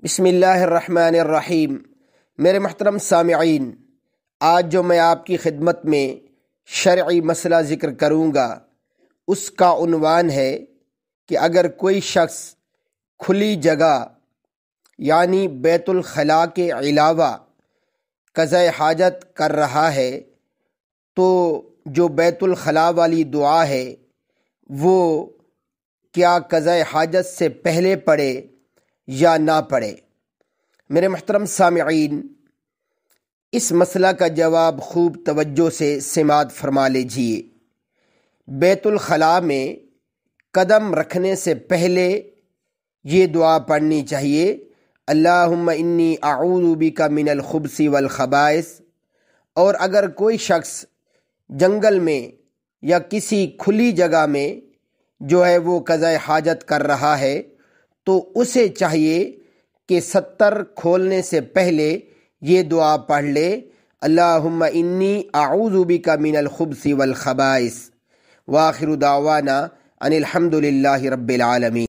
بسم اللہ الرحمن الرحیم۔ میرے محترم سامعین، آج جو میں آپ کی خدمت میں شرعی مسئلہ ذکر کروں گا اس کا عنوان ہے کہ اگر کوئی شخص کھلی جگہ یعنی بیت الخلاء کے علاوہ قضاء حاجت کر رہا ہے تو جو بیت الخلاء والی دعا ہے وہ کیا قضاء حاجت سے پہلے پڑھے یا نہ پڑھے؟ میرے محترم سامعین، اس مسئلہ کا جواب خوب توجہ سے سماعت فرما لیجیے۔ بیت الخلاء میں قدم رکھنے سے پہلے یہ دعا پڑھنی چاہیے: اللہم انی اعوذ بک من الخبث والخبائث۔ اور اگر کوئی شخص جنگل میں یا کسی کھلی جگہ میں جو ہے وہ قضاء حاجت کر رہا ہے تو اسے چاہیے کہ ستر کھولنے سے پہلے یہ دعا پڑھ لے: اللہم انی اعوذ بک من الخبث والخبائث۔ وآخر دعوانا ان الحمد للہ رب العالمین۔